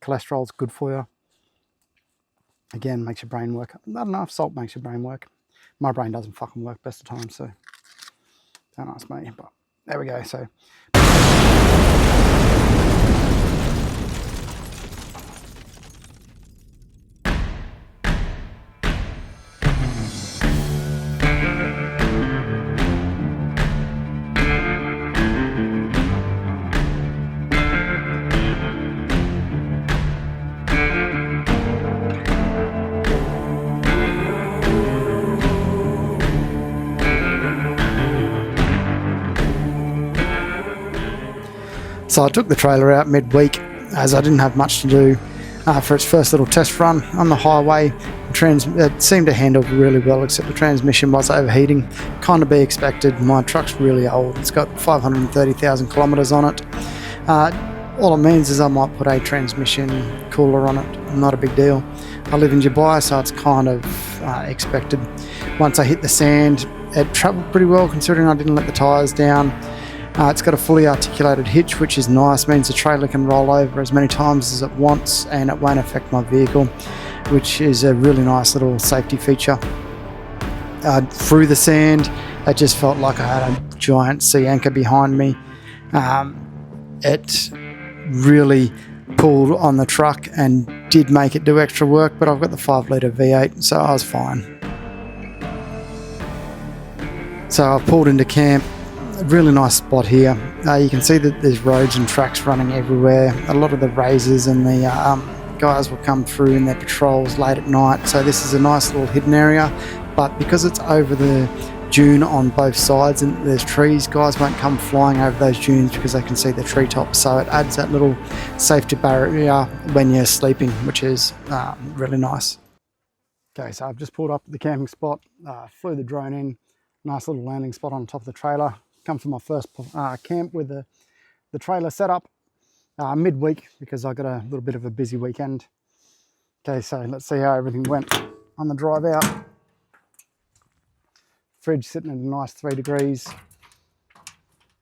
Cholesterol's good for you. Again, makes your brain work. Not enough salt makes your brain work. My brain doesn't fucking work best of times, so don't ask me. But there we go. So. So I took the trailer out midweek as I didn't have much to do for its first little test run on the highway. It seemed to handle really well, except the transmission was overheating. Kind of be expected. My truck's really old. It's got 530,000 kilometres on it. All it means is I might put a transmission cooler on it. Not a big deal. I live in Dubai, so it's kind of expected. Once I hit the sand, it travelled pretty well considering I didn't let the tyres down. It's got a fully articulated hitch, which is nice, means the trailer can roll over as many times as it wants and it won't affect my vehicle, which is a really nice little safety feature. Through the sand, it just felt like I had a giant sea anchor behind me. It really pulled on the truck and did make it do extra work, but I've got the 5-litre V8, so I was fine. So I pulled into camp. A really nice spot here. You can see that there's roads and tracks running everywhere. A lot of the razors and the guys will come through in their patrols late at night, so this is a nice little hidden area. But because it's over the dune on both sides and there's trees, guys won't come flying over those dunes because they can see the treetops, so it adds that little safety barrier when you're sleeping, which is really nice. Okay, so I've just pulled up at the camping spot, flew the drone in. Nice little landing spot on top of the trailer. Come for my first camp with the trailer set up midweek because I got a little bit of a busy weekend. Okay, so let's see how everything went on the drive out. Fridge sitting at a nice 3 degrees.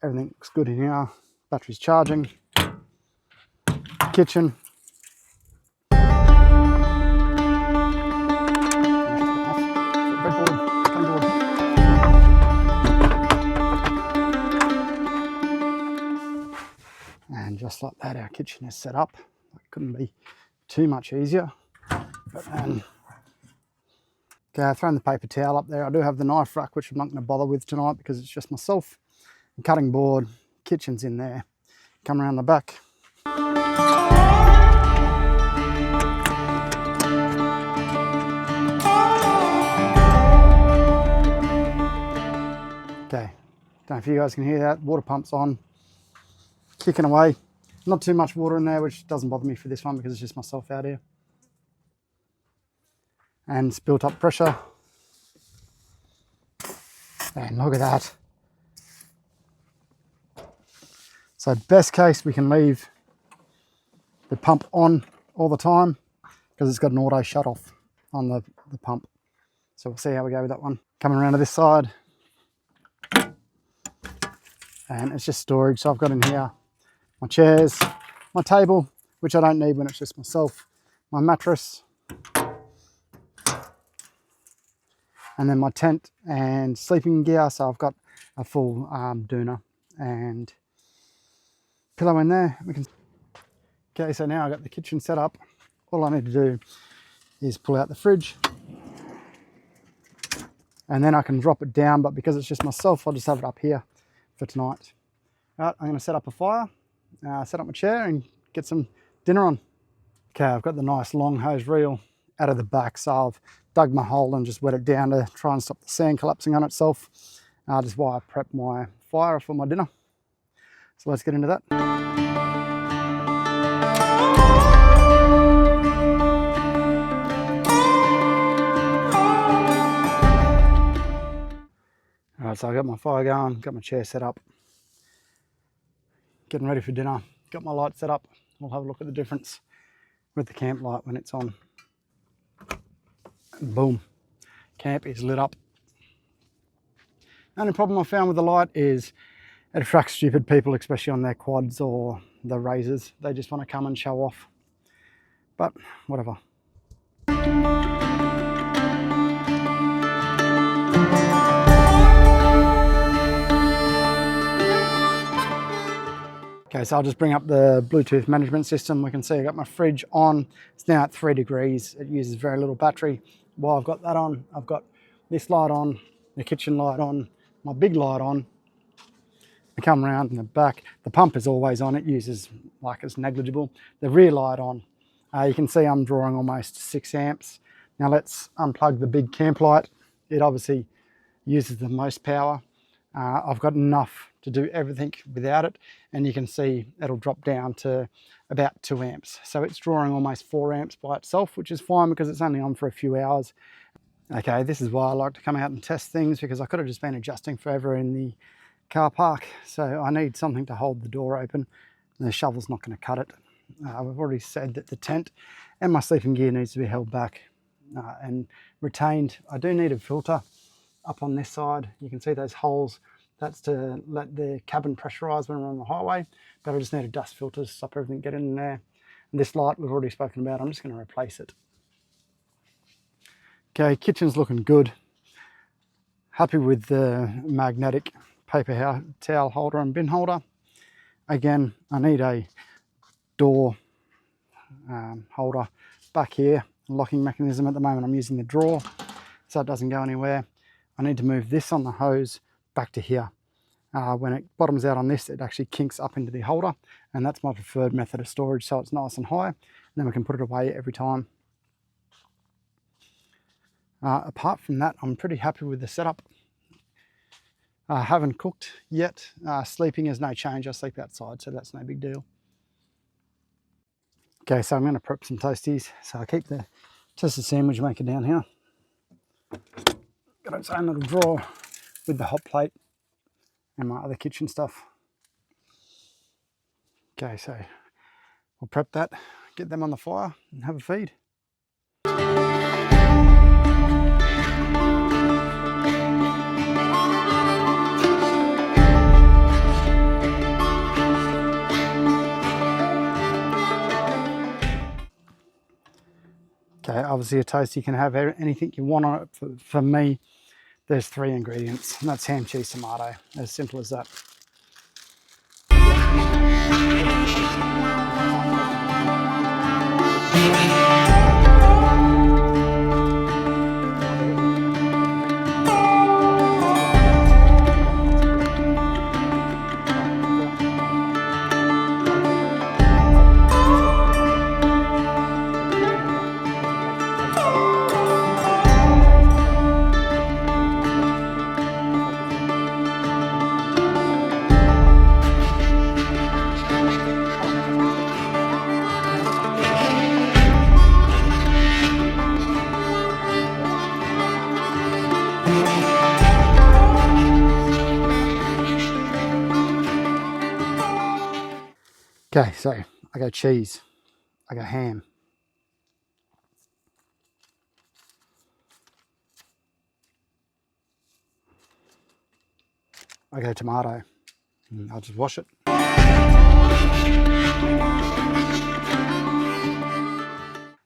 Everything looks good in here. Battery's charging. Kitchen. And just like that, our kitchen is set up. It couldn't be too much easier. But, okay, I've thrown the paper towel up there. I do have the knife rack, which I'm not going to bother with tonight because it's just myself. And cutting board, kitchen's in there. Come around the back. Okay, don't know if you guys can hear that. Water pump's on. Kicking away. Not too much water in there, which doesn't bother me for this one because it's just myself out here. And it's built up pressure. And look at that. So best case, we can leave the pump on all the time because it's got an auto shut off on the pump. So we'll see how we go with that one. Coming around to this side. And it's just storage. So I've got in here my chairs, my table, which I don't need when it's just myself, my mattress, and then my tent and sleeping gear. So I've got a full doona and pillow in there. Okay, so now I've got the kitchen set up. All I need to do is pull out the fridge and then I can drop it down, but because it's just myself, I'll just have it up here for tonight. All right, I'm going to set up a fire. Set up my chair and get some dinner on. Okay, I've got the nice long hose reel out of the back, so I've dug my hole and just wet it down to try and stop the sand collapsing on itself. Just while I prep my fire for my dinner. So let's get into that. All right, so I got my fire going, got my chair set up. Getting ready for dinner. Got my light set up. We'll have a look at the difference with the camp light when it's on. And boom, camp is lit up. The only problem I found with the light is it attracts stupid people, especially on their quads or the razors. They just want to come and show off. but whatever. Okay, so I'll just bring up the Bluetooth management system. We can see I got my fridge on. It's now at 3 degrees. It uses very little battery. While I've got that on, I've got this light on, the kitchen light on, my big light on. I come around in the back. The pump is always on. It uses like it's negligible. The rear light on. You can see I'm drawing almost 6 amps. Now let's unplug the big camp light. It obviously uses the most power. I've got enough to do everything without it, and you can see it'll drop down to about 2 amps. So it's drawing almost 4 amps by itself, which is fine because it's only on for a few hours. Okay, this is why I like to come out and test things, because I could have just been adjusting forever in the car park. So I need something to hold the door open, and the shovel's not going to cut it. I've already said that the tent and my sleeping gear needs to be held back and retained. I do need a filter up on this side. You can see those holes. That's to let the cabin pressurise when we're on the highway, but I just need a dust filter to stop everything getting in there. And this light we've already spoken about. I'm just going to replace it. Okay, kitchen's looking good. Happy with the magnetic paper towel holder and bin holder. Again, I need a door holder back here. Locking mechanism at the moment, I'm using the drawer so it doesn't go anywhere. I need to move this on the hose back to here. When it bottoms out on this, it actually kinks up into the holder, and that's my preferred method of storage, so it's nice and high, and then we can put it away every time. Apart from that, I'm pretty happy with the setup. I haven't cooked yet. Sleeping is no change. I sleep outside, so that's no big deal. Okay, so I'm going to prep some toasties. So I keep the toasted sandwich maker down here. Got its own little drawer with the hot plate and my other kitchen stuff. Okay, so we'll prep that, get them on the fire and have a feed. Okay, obviously a toasty can have anything you want on it. For me, there's 3 ingredients, and that's ham, cheese, tomato. As simple as that. Okay, so I go cheese, I go ham, I go tomato, and I'll just wash it.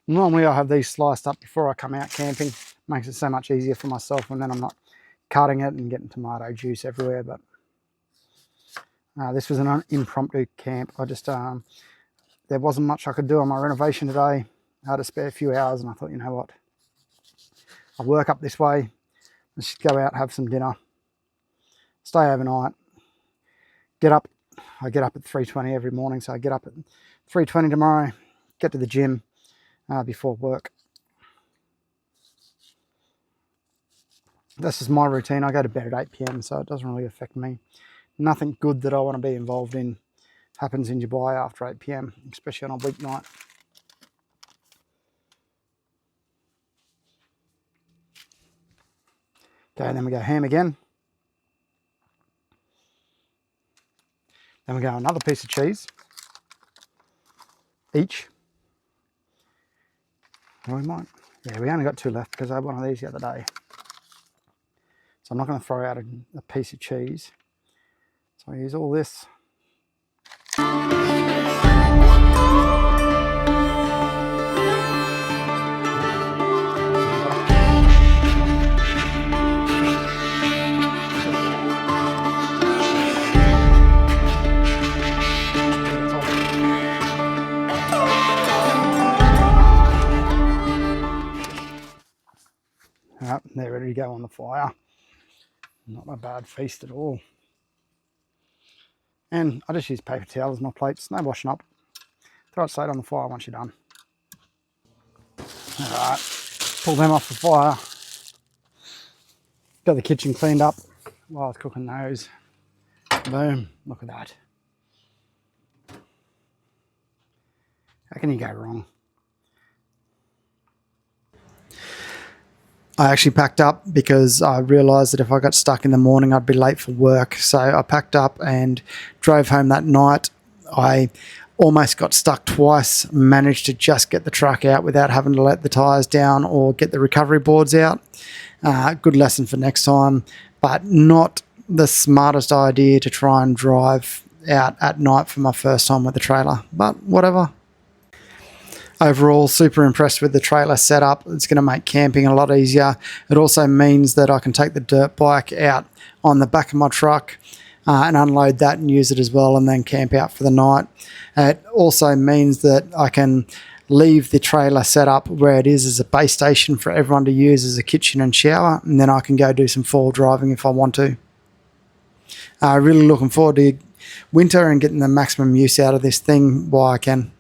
Normally I have these sliced up before I come out camping. Makes it so much easier for myself, and then I'm not cutting it and getting tomato juice everywhere. But this was an impromptu camp. I just there wasn't much I could do on my renovation today. I had a spare few hours, and I thought, you know what, I'll work up this way. Let's just go out, have some dinner, stay overnight, get up. I get up at 3:20 every morning, so I get up at 3:20 tomorrow, get to the gym before work. This is my routine. I go to bed at 8 PM, so it doesn't really affect me. Nothing good that I want to be involved in happens in Dubai after 8 PM, especially on a weeknight. Okay, then we go ham again. Then we go another piece of cheese each. Or we might, yeah, we only got 2 left because I had one of these the other day. So I'm not going to throw out a piece of cheese. So I use all this. Yep, they're ready to go on the fire. Not a bad feast at all. And I just use paper towel as my plates, no washing up. Throw it straight on the fire once you're done. Alright, pull them off the fire. Got the kitchen cleaned up while I was cooking those. Boom, look at that. How can you go wrong? I actually packed up because I realised that if I got stuck in the morning I'd be late for work. So I packed up and drove home that night. I almost got stuck twice, managed to just get the truck out without having to let the tyres down or get the recovery boards out. Good lesson for next time, but not the smartest idea to try and drive out at night for my first time with the trailer, but whatever. Overall, super impressed with the trailer setup. It's going to make camping a lot easier. It also means that I can take the dirt bike out on the back of my truck and unload that and use it as well, and then camp out for the night. It also means that I can leave the trailer set up where it is as a base station for everyone to use as a kitchen and shower, and then I can go do some fall driving if I want to. Really looking forward to winter and getting the maximum use out of this thing while I can.